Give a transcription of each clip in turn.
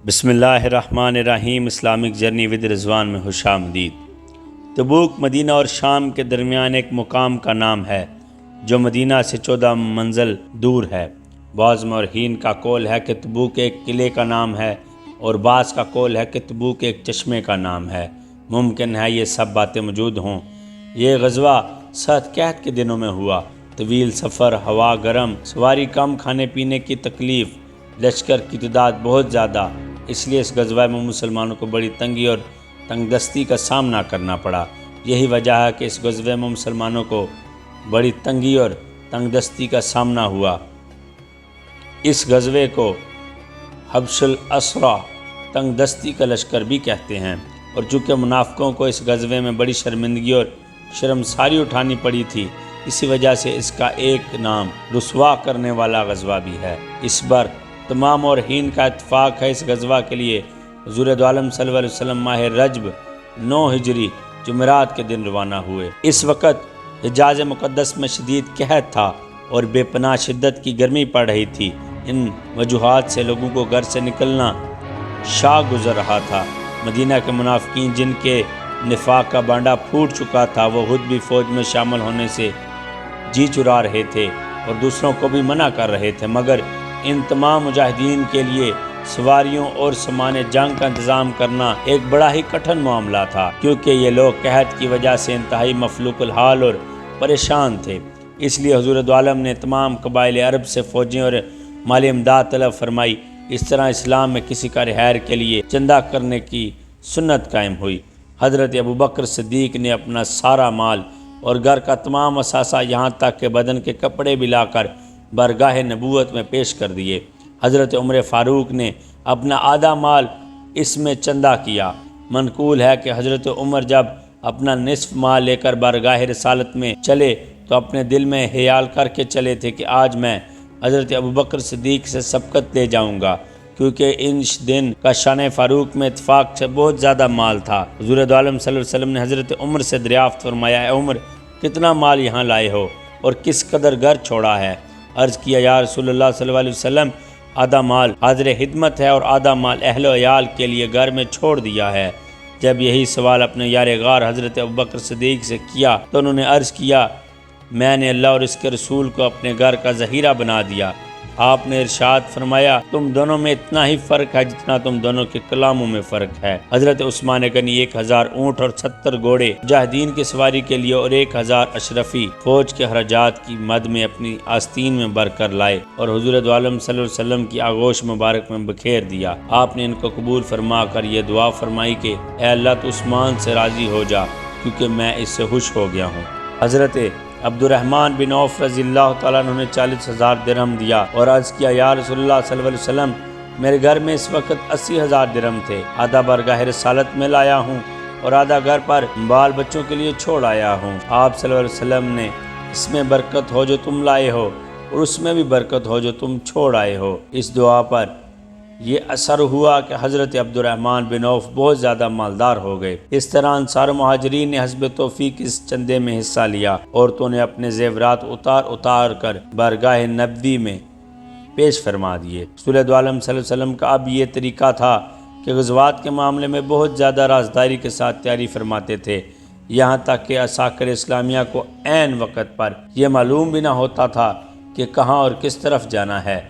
بسم اللہ الرحمن الرحیم۔ اسلامک جرنی ود رضوان میں خوش آمدید۔ تبوک مدینہ اور شام کے درمیان ایک مقام کا نام ہے جو مدینہ سے 14 منزل دور ہے۔ بعض مورخین کا قول ہے کہ تبوک ایک قلعے کا نام ہے اور بعض کا قول ہے کہ تبوک ایک چشمے کا نام ہے۔ ممکن ہے یہ سب باتیں موجود ہوں۔ یہ غزوہ سخت قحط کے دنوں میں ہوا۔ طویل سفر، ہوا گرم، سواری کم، کھانے پینے کی تکلیف، لشکر کی تعداد بہت زیادہ، اس لیے اس غزوہ میں مسلمانوں کو بڑی تنگی اور تنگ دستی کا سامنا کرنا پڑا۔ یہی وجہ ہے کہ اس غزوے میں مسلمانوں کو بڑی تنگی اور تنگ دستی کا سامنا ہوا۔ اس غزوے کو حبش الاسرا، تنگ دستی کا لشکر بھی کہتے ہیں، اور چونکہ منافقوں کو اس غزوے میں بڑی شرمندگی اور شرمساری اٹھانی پڑی تھی، اسی وجہ سے اس کا ایک نام رسوا کرنے والا غزوہ بھی ہے۔ اس بار تمام مورخین کا اتفاق ہے اس غزوہ کے لیے حضور دو عالم صلی اللہ علیہ وسلم ماہ رجب 9 ہجری جمعرات کے دن روانہ ہوئے۔ اس وقت حجاز مقدس میں شدید قحط تھا اور بے پناہ شدت کی گرمی پڑ رہی تھی۔ ان وجوہات سے لوگوں کو گھر سے نکلنا شاق گزر رہا تھا۔ مدینہ کے منافقین جن کے نفاق کا بانڈا پھوٹ چکا تھا، وہ خود بھی فوج میں شامل ہونے سے جی چرا رہے تھے اور دوسروں کو بھی منع کر رہے تھے، مگر ان تمام مجاہدین کے لیے سواریوں اور سامان جنگ کا انتظام کرنا ایک بڑا ہی کٹھن معاملہ تھا، کیونکہ یہ لوگ قحط کی وجہ سے انتہائی مفلوق الحال اور پریشان تھے۔ اس لیے حضور دو عالم نے تمام قبائل عرب سے فوجیں اور مالی امداد طلب فرمائی۔ اس طرح اسلام میں کسی کا رہائش کے لیے چندہ کرنے کی سنت قائم ہوئی۔ حضرت ابوبکر صدیق نے اپنا سارا مال اور گھر کا تمام اثاثہ، یہاں تک کہ بدن کے کپڑے بھی لا کر بارگاہ نبوت میں پیش کر دیے۔ حضرت عمر فاروق نے اپنا آدھا مال اس میں چندہ کیا۔ منقول ہے کہ حضرت عمر جب اپنا نصف مال لے کر بارگاہ رسالت میں چلے تو اپنے دل میں خیال کر کے چلے تھے کہ آج میں حضرت ابوبکر صدیق سے سبقت لے جاؤں گا، کیونکہ ان دن کا شان فاروق میں اتفاق سے بہت زیادہ مال تھا۔ حضور دو عالم صلی اللہ علیہ وسلم نے حضرت عمر سے دریافت فرمایا، اے عمر، کتنا مال یہاں لائے ہو اور کس قدر گھر چھوڑا ہے؟ عرض کیا، یا رسول اللہ صلی اللہ علیہ وسلم، آدھا مال حاضر خدمت ہے اور آدھا مال اہل و عیال کے لیے گھر میں چھوڑ دیا ہے۔ جب یہی سوال اپنے یار غار حضرت ابوبکر صدیق سے کیا تو انہوں نے عرض کیا، میں نے اللہ اور اس کے رسول کو اپنے گھر کا ذخیرہ بنا دیا۔ آپ نے ارشاد فرمایا، تم دونوں میں اتنا ہی فرق ہے جتنا تم دونوں کے کلاموں میں فرق ہے۔ حضرت عثمان غنی 1000 اونٹ اور 70 گھوڑے مجاہدین کی سواری کے لیے اور 1000 اشرفی فوج کے اخراجات کی مد میں اپنی آستین میں بھر کر لائے اور حضور دو عالم صلی اللہ علیہ وسلم کی آغوش مبارک میں بکھیر دیا۔ آپ نے ان کو قبول فرما کر یہ دعا فرمائی کہ اے اللہ، تو عثمان سے راضی ہو جا، کیونکہ میں اس سے خوش ہو گیا ہوں۔ حضرت عبد الرحمن بن عوف رضی اللہ تعالیٰ عنہ نے 40,000 درہم دیا اور عرض کیا، یا رسول اللہ صلی اللہ علیہ وسلم، میرے گھر میں اس وقت 80,000 درہم تھے، آدھا بارگاہ رسالت میں لایا ہوں اور آدھا گھر پر بال بچوں کے لیے چھوڑ آیا ہوں۔ آپ صلی اللہ علیہ وسلم نے، اس میں برکت ہو جو تم لائے ہو اور اس میں بھی برکت ہو جو تم چھوڑ آئے ہو۔ اس دعا پر یہ اثر ہوا کہ حضرت عبد الرحمن بن عوف بہت زیادہ مالدار ہو گئے۔ اس طرح انصار و مہاجرین نے حسب توفیق اس چندے میں حصہ لیا۔ عورتوں نے اپنے زیورات اتار کر بارگاہ نبوی میں پیش فرما دیے۔ رسول دو عالم صلی اللہ علیہ وسلم کا اب یہ طریقہ تھا کہ غزوات کے معاملے میں بہت زیادہ رازداری کے ساتھ تیاری فرماتے تھے، یہاں تک کہ عساکر اسلامیہ کو عین وقت پر یہ معلوم بھی نہ ہوتا تھا کہ کہاں اور کس طرف جانا ہے،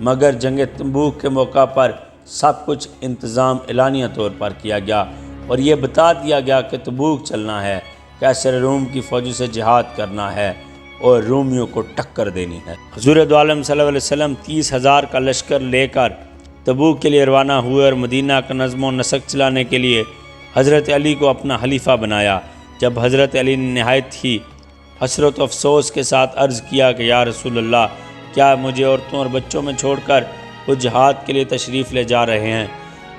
مگر جنگ تبوک کے موقع پر سب کچھ انتظام اعلانیہ طور پر کیا گیا اور یہ بتا دیا گیا کہ تبوک چلنا ہے، قیصر روم کی فوجوں سے جہاد کرنا ہے اور رومیوں کو ٹکر دینی ہے۔ حضور دو عالم صلی اللہ علیہ وسلم 30,000 کا لشکر لے کر تبوک کے لیے روانہ ہوئے اور مدینہ کا نظم و نسق چلانے کے لیے حضرت علی کو اپنا خلیفہ بنایا۔ جب حضرت علی نے نہایت ہی حسرت و افسوس کے ساتھ عرض کیا کہ یا رسول اللہ، کیا مجھے عورتوں اور بچوں میں چھوڑ کر وہ جہاد کے لیے تشریف لے جا رہے ہیں؟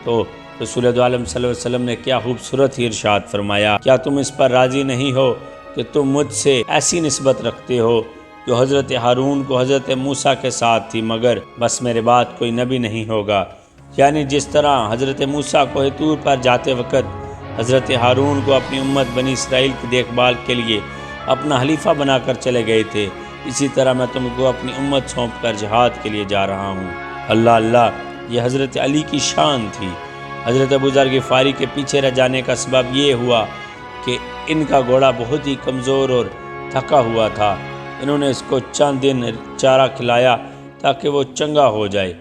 تو رسول دو عالم صلی اللہ علیہ وسلم نے کیا خوبصورت ہی ارشاد فرمایا، کیا تم اس پر راضی نہیں ہو کہ تم مجھ سے ایسی نسبت رکھتے ہو جو حضرت ہارون کو حضرت موسیٰ کے ساتھ تھی، مگر بس میرے بعد کوئی نبی نہیں ہوگا۔ یعنی جس طرح حضرت موسیٰ کوہ طور پر جاتے وقت حضرت ہارون کو اپنی امت بنی اسرائیل کی دیکھ بھال کے لیے اپنا خلیفہ بنا کر چلے گئے تھے، اسی طرح میں تم کو اپنی امت سونپ کر جہاد کے لیے جا رہا ہوں۔ اللہ یہ حضرت علی کی شان تھی۔ حضرت ابو ذر غفاری کے پیچھے رہ جانے کا سبب یہ ہوا کہ ان کا گھوڑا بہت ہی کمزور اور تھکا ہوا تھا۔ انہوں نے اس کو چند دن چارہ کھلایا تاکہ وہ چنگا ہو جائے۔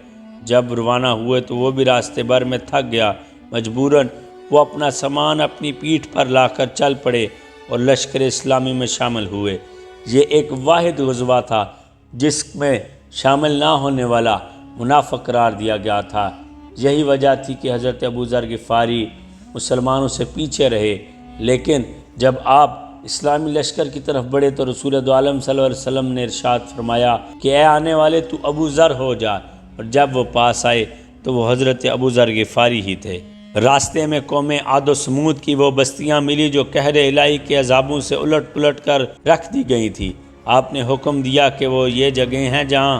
جب روانہ ہوئے تو وہ بھی راستے بھر میں تھک گیا۔ مجبوراً وہ اپنا سامان اپنی پیٹھ پر لا کر چل پڑے اور لشکر اسلامی میں شامل ہوئے۔ یہ ایک واحد غزوہ تھا جس میں شامل نہ ہونے والا منافق قرار دیا گیا تھا۔ یہی وجہ تھی کہ حضرت ابو ذر غفاری مسلمانوں سے پیچھے رہے، لیکن جب آپ اسلامی لشکر کی طرف بڑھے تو رسول دو عالم صلی اللہ علیہ وسلم نے ارشاد فرمایا کہ اے آنے والے تو ابو ذر ہو جا، اور جب وہ پاس آئے تو وہ حضرت ابو ذر غفاری ہی تھے۔ راستے میں قوم عاد و سمود کی وہ بستیاں ملی جو قہر الہی کے عذابوں سے الٹ پلٹ کر رکھ دی گئی تھی۔ آپ نے حکم دیا کہ وہ یہ جگہیں ہیں جہاں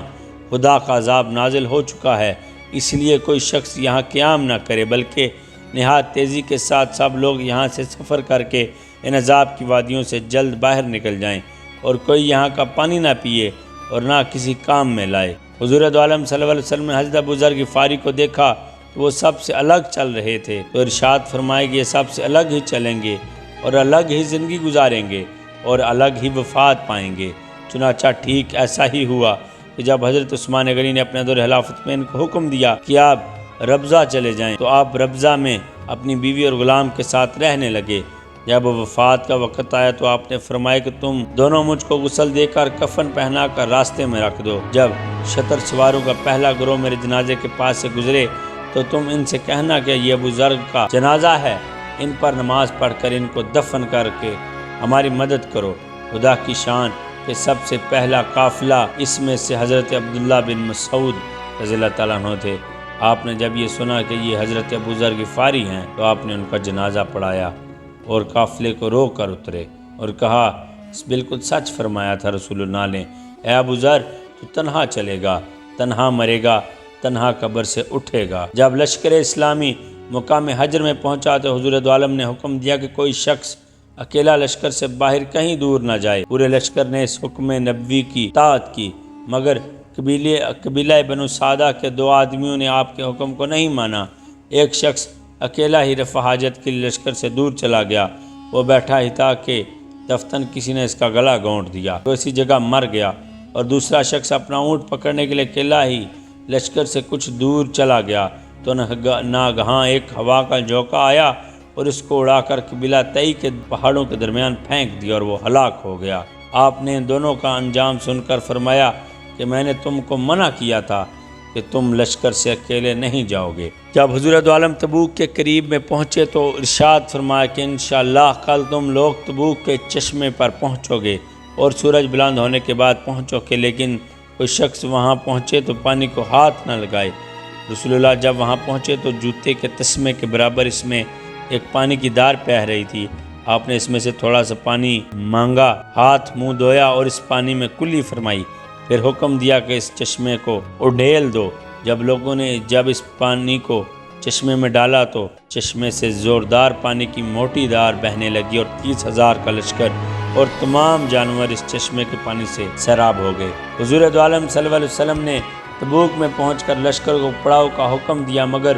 خدا کا عذاب نازل ہو چکا ہے، اس لیے کوئی شخص یہاں قیام نہ کرے، بلکہ نہایت تیزی کے ساتھ سب لوگ یہاں سے سفر کر کے ان عذاب کی وادیوں سے جلد باہر نکل جائیں، اور کوئی یہاں کا پانی نہ پیے اور نہ کسی کام میں لائے۔ حضور دو عالم صلی اللہ علیہ وسلم نے حضرت ابو ذر غفاری کو دیکھا تو وہ سب سے الگ چل رہے تھے، تو ارشاد فرمائے کہ یہ سب سے الگ ہی چلیں گے اور الگ ہی زندگی گزاریں گے اور الگ ہی وفات پائیں گے۔ چنانچہ ٹھیک ایسا ہی ہوا کہ جب حضرت عثمان غنی نے اپنے دور خلافت میں ان کو حکم دیا کہ آپ ربضہ چلے جائیں، تو آپ ربضہ میں اپنی بیوی اور غلام کے ساتھ رہنے لگے۔ جب وفات کا وقت آیا تو آپ نے فرمایا کہ تم دونوں مجھ کو غسل دے کر کفن پہنا کر راستے میں رکھ دو۔ جب شتر سواروں کا پہلا گروہ میرے جنازے کے پاس سے گزرے تو تم ان سے کہنا کہ یہ ابو ذر کا جنازہ ہے، ان پر نماز پڑھ کر ان کو دفن کر کے ہماری مدد کرو۔ خدا کی شان کہ سب سے پہلا قافلہ اس میں سے حضرت عبداللہ بن مسعود رضی اللہ تعالیٰ عنہ تھے۔ آپ نے جب یہ سنا کہ یہ حضرت ابو ذر غفاری ہیں تو آپ نے ان کا جنازہ پڑھایا اور قافلے کو رو کر اترے اور کہا بالکل سچ فرمایا تھا رسول اللہ نے، اے ابو ذر تو تنہا چلے گا، تنہا مرے گا، تنہا قبر سے اٹھے گا۔ جب لشکر اسلامی مقام حجر میں پہنچا تو حضور دو عالم نے حکم دیا کہ کوئی شخص اکیلا لشکر سے باہر کہیں دور نہ جائے۔ پورے لشکر نے اس حکم نبوی کی اطاعت کی، مگر قبیلہ بنو سعدہ کے دو آدمیوں نے آپ کے حکم کو نہیں مانا۔ ایک شخص اکیلا ہی رفع حاجت کے لیے لشکر سے دور چلا گیا، وہ بیٹھا ہی تھا کہ دفتن کسی نے اس کا گلا گھونٹ دیا تو اسی جگہ مر گیا، اور دوسرا شخص اپنا اونٹ پکڑنے کے لیے اکیلا ہی لشکر سے کچھ دور چلا گیا تو ناگہاں ایک ہوا کا جھونکا آیا اور اس کو اڑا کر قبیلہ تئی کے پہاڑوں کے درمیان پھینک دیا اور وہ ہلاک ہو گیا۔ آپ نے ان دونوں کا انجام سن کر فرمایا کہ میں نے تم کو منع کیا تھا کہ تم لشکر سے اکیلے نہیں جاؤ گے۔ جب حضور دو عالم تبوک کے قریب میں پہنچے تو ارشاد فرمایا کہ انشاءاللہ کل تم لوگ تبوک کے چشمے پر پہنچو گے اور سورج بلند ہونے کے بعد پہنچو گے، لیکن کوئی شخص وہاں پہنچے تو پانی کو ہاتھ نہ لگائے۔ رسول اللہ جب وہاں پہنچے تو جوتے کے تسمے کے برابر اس میں ایک پانی کی دار بہہ رہی تھی۔ آپ نے اس میں سے تھوڑا سا پانی مانگا، ہاتھ منہ دھویا اور اس پانی میں کلی فرمائی، پھر حکم دیا کہ اس چشمے کو اڈھیل دو۔ جب لوگوں نے اس پانی کو چشمے میں ڈالا تو چشمے سے زوردار پانی کی موٹی دار بہنے لگی اور 30,000 کا لشکر اور تمام جانور اس چشمے کے پانی سے سیراب ہو گئے۔ حضور دو عالم صلی اللہ علیہ وسلم نے تبوک میں پہنچ کر لشکر کو پڑاؤ کا حکم دیا، مگر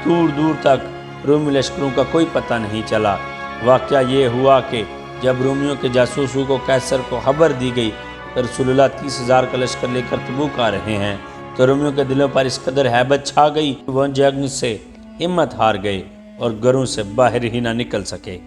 دور دور تک رومی لشکروں کا کوئی پتہ نہیں چلا۔ واقعہ یہ ہوا کہ جب رومیوں کے جاسوسوں کو قیصر کو خبر دی گئی کہ رسول اللہ 30,000 کا لشکر لے کر تبوک آ رہے ہیں تو رومیوں کے دلوں پر اس قدر ہیبت چھا گئی کہ وہ جنگ سے ہمت ہار گئے اور گھروں سے باہر ہی نہ نکل سکے۔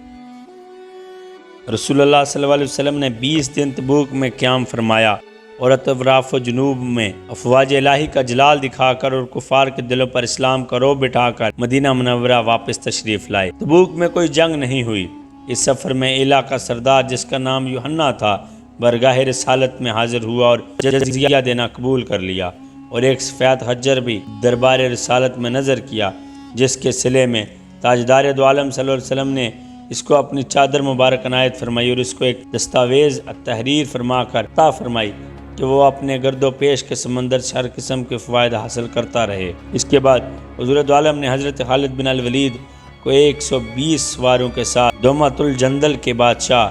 رسول اللہ صلی اللہ علیہ وسلم نے 20 دن تبوک میں قیام فرمایا اور اطراف و جنوب میں افواج الہی کا جلال دکھا کر اور کفار کے دلوں پر اسلام کا رعب بٹھا کر مدینہ منورہ واپس تشریف لائے۔ تبوک میں کوئی جنگ نہیں ہوئی۔ اس سفر میں ایلا کا سردار جس کا نام یوحنا تھا برگاہ رسالت میں حاضر ہوا اور جزیہ دینا قبول کر لیا، اور ایک سفید حجر بھی دربار رسالت میں نظر کیا جس کے صلے میں تاجدار دو عالم صلی اللہ علیہ وسلم نے اس کو اپنی چادر مبارک عنایت فرمائی اور اس کو ایک دستاویز تحریر فرما کر عطا فرمائی کہ وہ اپنے گرد و پیش کے سمندر سے ہر قسم کے فوائد حاصل کرتا رہے۔ اس کے بعد حضور دو عالم نے حضرت خالد بن الولید کو 120 سواروں کے ساتھ دومت الجندل کے بادشاہ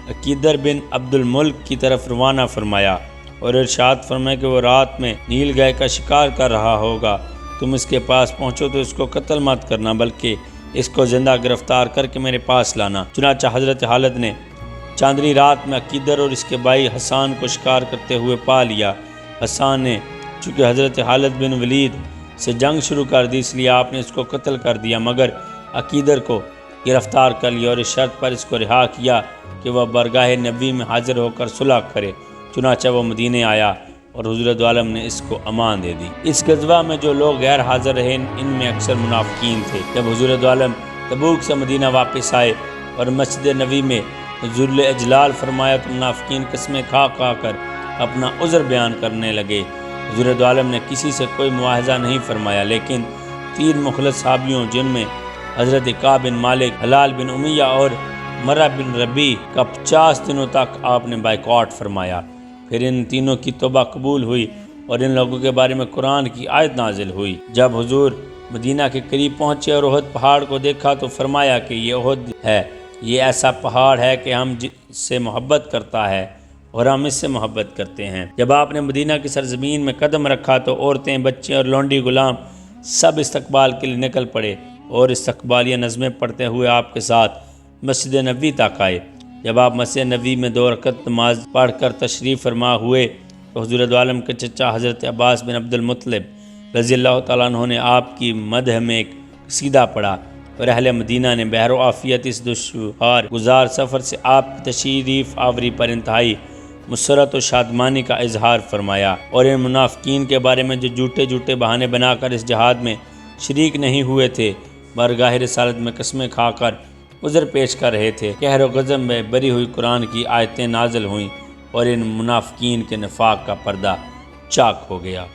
عقیدر بن عبد الملک کی طرف روانہ فرمایا اور ارشاد فرمایا کہ وہ رات میں نیل گائے کا شکار کر رہا ہوگا، تم اس کے پاس پہنچو تو اس کو قتل مت کرنا بلکہ اس کو زندہ گرفتار کر کے میرے پاس لانا۔ چنانچہ حضرت خالد نے چاندنی رات میں عقیدر اور اس کے بھائی حسان کو شکار کرتے ہوئے پا لیا۔ حسان نے چونکہ حضرت خالد بن ولید سے جنگ شروع کر دی، اس لیے آپ نے اس کو قتل کر دیا، مگر عقیدر کو گرفتار کر لیا اور اس شرط پر اس کو رہا کیا کہ وہ برگاہ نبی میں حاضر ہو کر صلح کرے۔ چنانچہ وہ مدینے آیا اور حضرت عالم نے اس کو امان دے دی۔ اس غزوہ میں جو لوگ غیر حاضر رہے ان میں اکثر منافقین تھے۔ جب حضرت عالم تبوک سے مدینہ واپس آئے اور مسجد نبی میں ذل اجلال فرمایا تو منافقین قسمیں کھا کر اپنا عذر بیان کرنے لگے۔ حضرت عالم نے کسی سے کوئی معاہدہ نہیں فرمایا، لیکن 3 مخلص صحابیوں جن میں حضرت کعب بن مالک، ہلال بن امیہ اور مرہ بن ربیع کا 50 دنوں تک آپ نے بائیکاٹ فرمایا۔ پھر ان تینوں کی توبہ قبول ہوئی اور ان لوگوں کے بارے میں قرآن کی آیت نازل ہوئی۔ جب حضور مدینہ کے قریب پہنچے اور احد پہاڑ کو دیکھا تو فرمایا کہ یہ احد ہے، یہ ایسا پہاڑ ہے کہ ہم جس سے محبت کرتا ہے اور ہم اس سے محبت کرتے ہیں۔ جب آپ نے مدینہ کی سرزمین میں قدم رکھا تو عورتیں، بچے اور لونڈی غلام سب استقبال کے لیے نکل پڑے اور استقبالیہ نظمیں پڑھتے ہوئے آپ کے ساتھ مسجد نبوی تک آئے۔ جب آپ مسجد نبوی میں 2 رکعت نماز پڑھ کر تشریف فرما ہوئے تو حضرت عالم کے چچا حضرت عباس بن عبد المطلب رضی اللہ تعالیٰ عنہ نے آپ کی مدح میں ایک قصیدہ پڑھا اور اہل مدینہ نے بحر و عافیت اس دشوار گزار سفر سے آپ کی تشریف آوری پر انتہائی مسرت و شادمانی کا اظہار فرمایا، اور ان منافقین کے بارے میں جو جھوٹے بہانے بنا کر اس جہاد میں شریک نہیں ہوئے تھے، بارگاہ رسالت میں قسمیں کھا کر عذر پیش کر رہے تھے۔ قہر و غضب میں بری ہوئی قرآن کی آیتیں نازل ہوئیں اور ان منافقین کے نفاق کا پردہ چاک ہو گیا۔